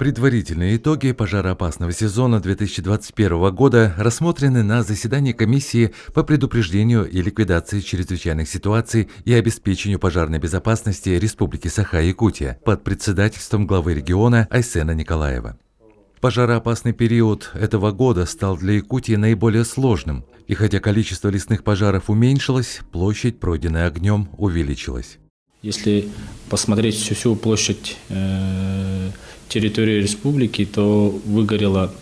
Предварительные итоги пожароопасного сезона 2021 года рассмотрены на заседании комиссии по предупреждению и ликвидации чрезвычайных ситуаций и обеспечению пожарной безопасности Республики Саха-Якутия под председательством главы региона Айсена Николаева. Пожароопасный период этого года стал для Якутии наиболее сложным, и хотя количество лесных пожаров уменьшилось, площадь, пройденная огнем, увеличилась. Если посмотреть всю площадь территории республики, то выгорело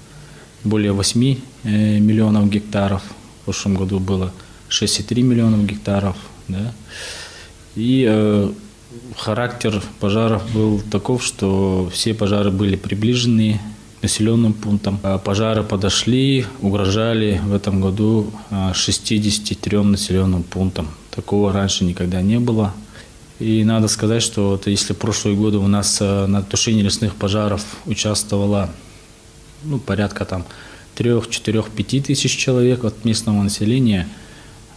более 8 миллионов гектаров. В прошлом году было 6,3 миллионов гектаров. Да? И характер пожаров был таков, что все пожары были приближены к населенным пунктам. Пожары подошли, угрожали в этом году 63 населенным пунктам. Такого раньше никогда не было. И надо сказать, что вот если в прошлые годы у нас на тушении лесных пожаров участвовало порядка 3, 4, 5 тысяч человек от местного населения,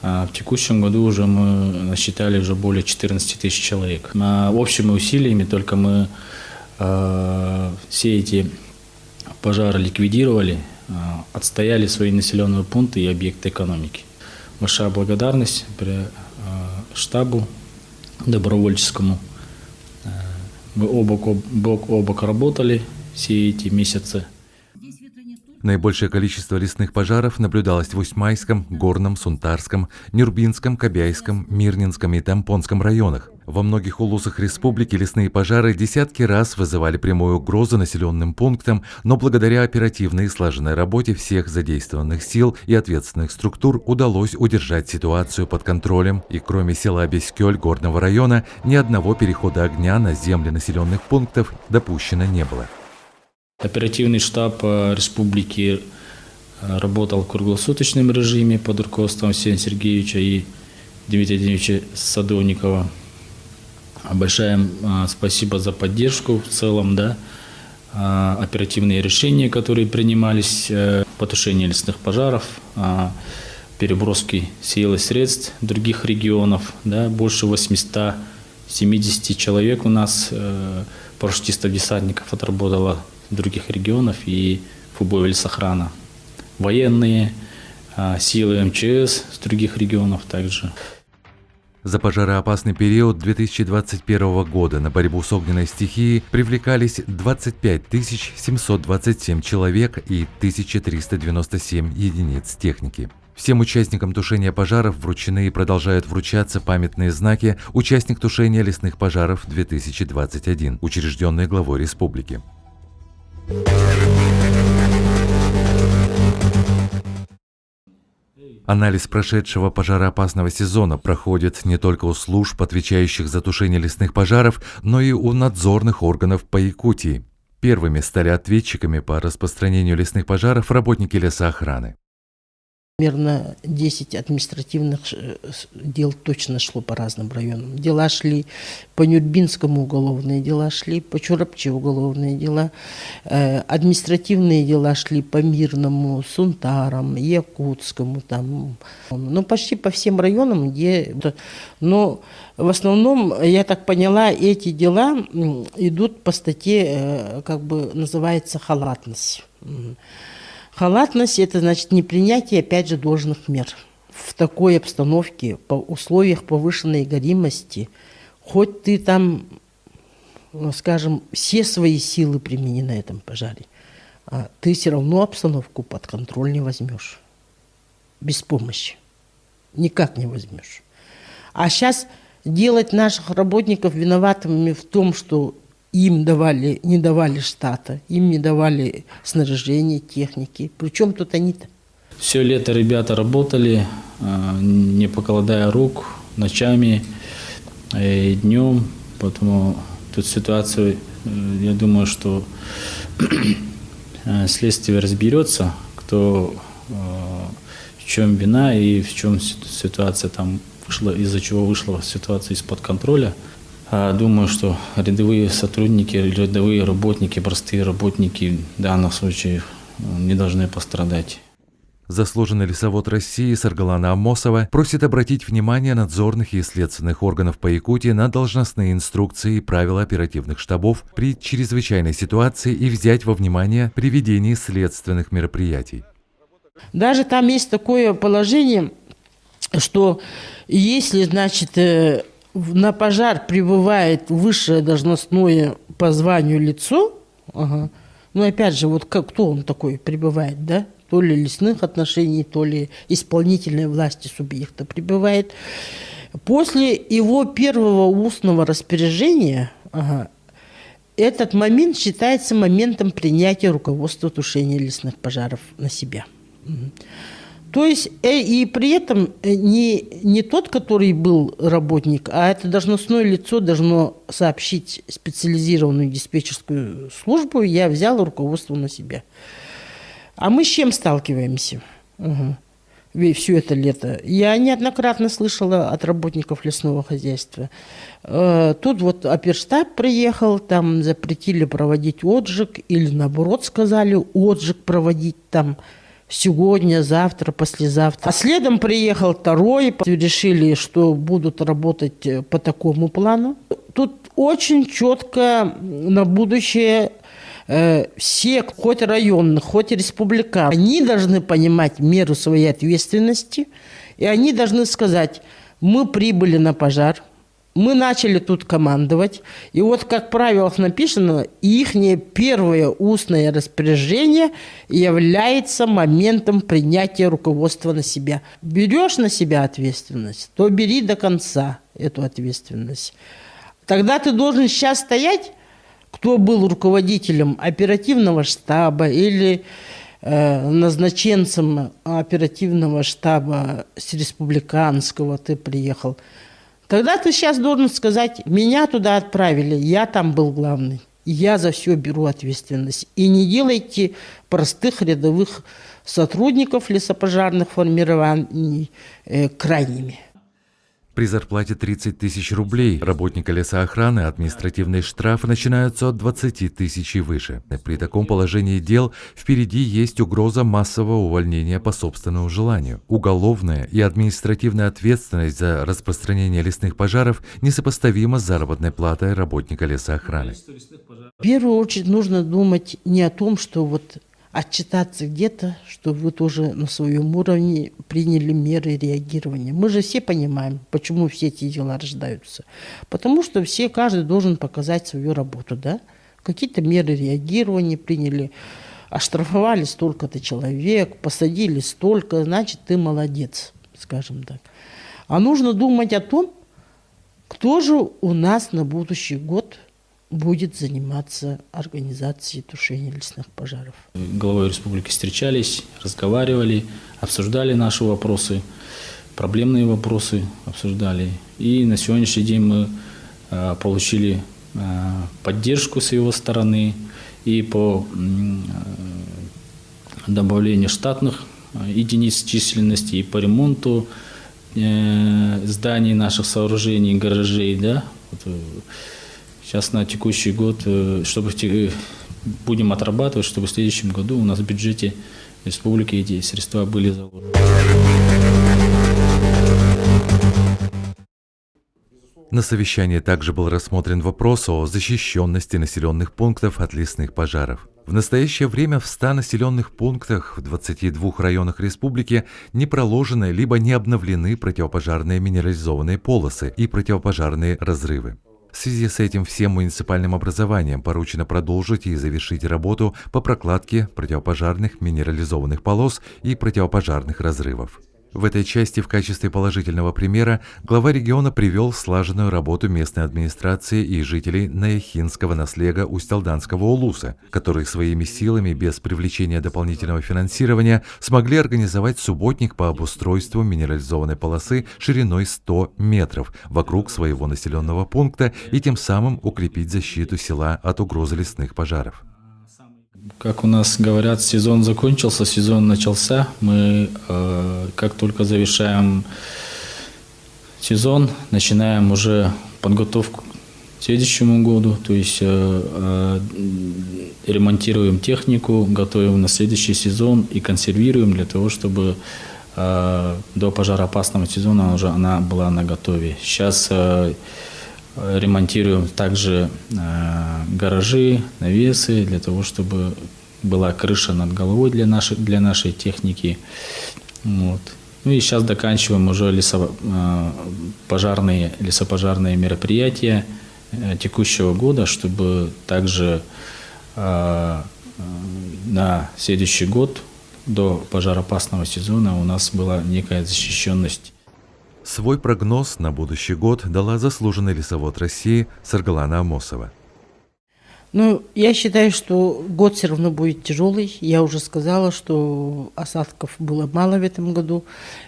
в текущем году уже мы насчитали уже более 14 тысяч человек. Общими усилиями только мы все эти пожары ликвидировали, отстояли свои населенные пункты и объекты экономики. Большая благодарность штабу добровольческому. Мы бок о бок работали все эти месяцы. Наибольшее количество лесных пожаров наблюдалось в Усьмайском, Горном, Сунтарском, Нюрбинском, Кобяйском, Мирнинском и Тампонском районах. Во многих улусах республики лесные пожары десятки раз вызывали прямую угрозу населенным пунктам, но благодаря оперативной и слаженной работе всех задействованных сил и ответственных структур удалось удержать ситуацию под контролем, и кроме села Бескёль Горного района ни одного перехода огня на земли населенных пунктов допущено не было. Оперативный штаб республики работал в круглосуточном режиме под руководством Арсения Сергеевича и Дмитрия Дмитриевича Садовникова. Большое спасибо за поддержку в целом, да, оперативные решения, которые принимались по тушению лесных пожаров, переброски сил и средств других регионов, да, больше 870 человек у нас, парашютистов-десантников отработало других регионов и ФУБО лесохрана. Военные, силы МЧС с других регионов также. За пожароопасный период 2021 года на борьбу с огненной стихией привлекались 25 727 человек и 1397 единиц техники. Всем участникам тушения пожаров вручены и продолжают вручаться памятные знаки «Участник тушения лесных пожаров 2021», учрежденные главой республики. Анализ прошедшего пожароопасного сезона проходит не только у служб, отвечающих за тушение лесных пожаров, но и у надзорных органов по Якутии. Первыми стали ответчиками по распространению лесных пожаров работники лесоохраны. Примерно 10 административных дел точно шло по разным районам. Дела шли по Нюрбинскому, уголовные дела шли, по Чурапче уголовные дела, административные дела шли по Мирному, Сунтарам, Якутскому, почти по всем районам, но в основном, я так поняла, эти дела идут по статье, называется халатность. Халатность – это значит непринятие, опять же, должных мер. В такой обстановке, по условиях повышенной горимости, хоть ты там, все свои силы примени на этом пожаре, ты все равно обстановку под контроль не возьмешь. Без помощи. Никак не возьмешь. А сейчас делать наших работников виноватыми в том, что им не давали штата, им не давали снаряжения, техники. Причем тут они-то? Все лето ребята работали, не покладая рук, ночами и днем. Поэтому тут ситуация, я думаю, что следствие разберется, кто в чем вина и в чем ситуация там вышла, из-за чего вышла ситуация из-под контроля. Думаю, что рядовые сотрудники, рядовые работники, простые работники в данном случае не должны пострадать. Заслуженный лесовод России Саргалана Амосова просит обратить внимание надзорных и следственных органов по Якутии на должностные инструкции и правила оперативных штабов при чрезвычайной ситуации и взять во внимание при ведении следственных мероприятий. Даже там есть такое положение, что если, значит, на пожар прибывает высшее должностное по званию лицо, ну опять же, вот кто он такой прибывает, да? То ли лесных отношений, то ли исполнительной власти субъекта прибывает. После его первого устного распоряжения этот момент считается моментом принятия руководства тушения лесных пожаров на себя. То есть и при этом не тот, который был работник, а это должностное лицо должно сообщить специализированную диспетчерскую службу: я взял руководство на себя. А мы с чем сталкиваемся все это лето? Я неоднократно слышала от работников лесного хозяйства. Тут вот оперштаб приехал, там запретили проводить отжиг, или наоборот сказали отжиг проводить там сегодня, завтра, послезавтра. А следом приехал второй, решили, что будут работать по такому плану. Тут очень четко на будущее все, хоть районных, хоть республиканцев, они должны понимать меру своей ответственности, и они должны сказать: мы прибыли на пожар, мы начали тут командовать, и вот как в правилах написано, их первое устное распоряжение является моментом принятия руководства на себя. Берешь на себя ответственность, то бери до конца эту ответственность. Тогда ты должен сейчас стоять, кто был руководителем оперативного штаба или назначенцем оперативного штаба с республиканского ты приехал. Тогда ты сейчас должен сказать: меня туда отправили, я там был главный, я за все беру ответственность. И не делайте простых рядовых сотрудников лесопожарных формирований крайними. При зарплате 30 тысяч рублей работника лесоохраны административные штрафы начинаются от 20 тысяч и выше. При таком положении дел впереди есть угроза массового увольнения по собственному желанию. Уголовная и административная ответственность за распространение лесных пожаров несопоставима с заработной платой работника лесоохраны. В первую очередь нужно думать не о том, что вот отчитаться где-то, что вы тоже на своем уровне приняли меры реагирования. Мы же все понимаем, почему все эти дела рождаются. Потому что каждый должен показать свою работу, да? Какие-то меры реагирования приняли, оштрафовали столько-то человек, посадили столько, значит, ты молодец, скажем так. А нужно думать о том, кто же у нас на будущий год будет заниматься организацией тушения лесных пожаров. Главой республики встречались, разговаривали, обсуждали наши вопросы, проблемные вопросы обсуждали. И на сегодняшний день мы получили поддержку с его стороны и по добавлению штатных единиц численности, и по ремонту зданий наших сооружений, гаражей, да. Сейчас на текущий год, чтобы будем отрабатывать, чтобы в следующем году у нас в бюджете республики эти средства были заложены. На совещании также был рассмотрен вопрос о защищенности населенных пунктов от лесных пожаров. В настоящее время в 100 населенных пунктах в 22 районах республики не проложены либо не обновлены противопожарные минерализованные полосы и противопожарные разрывы. В связи с этим всем муниципальным образованиям поручено продолжить и завершить работу по прокладке противопожарных минерализованных полос и противопожарных разрывов. В этой части в качестве положительного примера глава региона привел слаженную работу местной администрации и жителей Наяхинского наслега Усть-Алданского улуса, которые своими силами без привлечения дополнительного финансирования смогли организовать субботник по обустройству минерализованной полосы шириной 100 метров вокруг своего населенного пункта и тем самым укрепить защиту села от угрозы лесных пожаров. Как у нас говорят, сезон закончился, сезон начался. Мы как только завершаем сезон, начинаем уже подготовку следующему году. То есть ремонтируем технику, готовим на следующий сезон и консервируем для того, чтобы до пожароопасного сезона она была наготове. Сейчас ремонтируем также гаражи, навесы, для того, чтобы была крыша над головой для нашей техники. Вот. Ну и сейчас доканчиваем уже лесопожарные мероприятия текущего года, чтобы также на следующий год до пожароопасного сезона у нас была некая защищенность. Свой прогноз на будущий год дала заслуженный лесовод России Саргалана Амосова. Ну, я считаю, что год все равно будет тяжелый. Я уже сказала, что осадков было мало в этом году.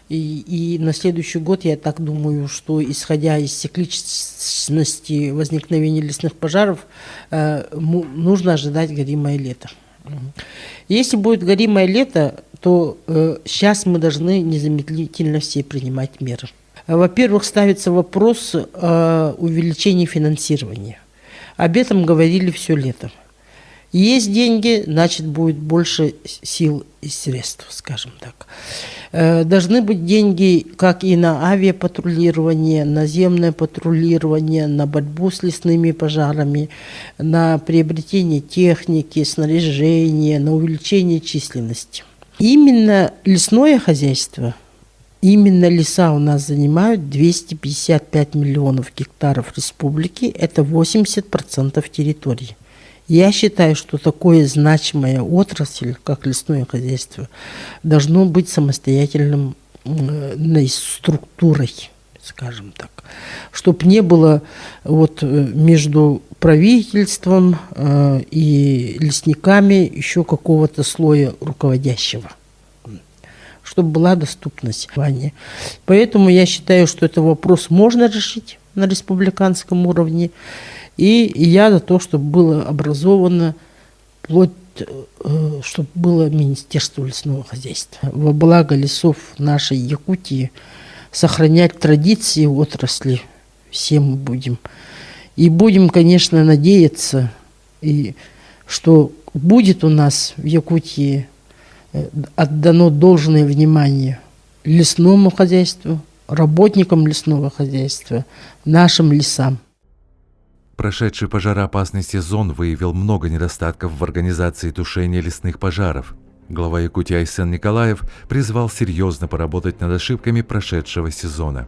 И на следующий год, я так думаю, что исходя из цикличности возникновения лесных пожаров, нужно ожидать горимое лето. Если будет горимое лето, то сейчас мы должны незамедлительно все принимать меры. Во-первых, ставится вопрос о увеличении финансирования. Об этом говорили все лето. Есть деньги, значит, будет больше сил и средств, скажем так. Должны быть деньги как и на авиапатрулирование, наземное патрулирование, на борьбу с лесными пожарами, на приобретение техники, снаряжения, на увеличение численности. Именно лесное хозяйство, именно леса у нас занимают 255 миллионов гектаров республики, это 80% территории. Я считаю, что такое значимая отрасль, как лесное хозяйство, должно быть самостоятельной структурой, скажем так, чтобы не было между правительством и лесниками еще какого-то слоя руководящего, чтобы была доступность. Поэтому я считаю, что этот вопрос можно решить на республиканском уровне. И я за то, чтобы было образовано, чтобы было Министерство лесного хозяйства. Во благо лесов нашей Якутии сохранять традиции отрасли все мы будем. И будем, конечно, надеяться, что будет у нас в Якутии отдано должное внимание лесному хозяйству, работникам лесного хозяйства, нашим лесам. Прошедший пожароопасный сезон выявил много недостатков в организации тушения лесных пожаров. Глава Якутии Айсен Николаев призвал серьезно поработать над ошибками прошедшего сезона.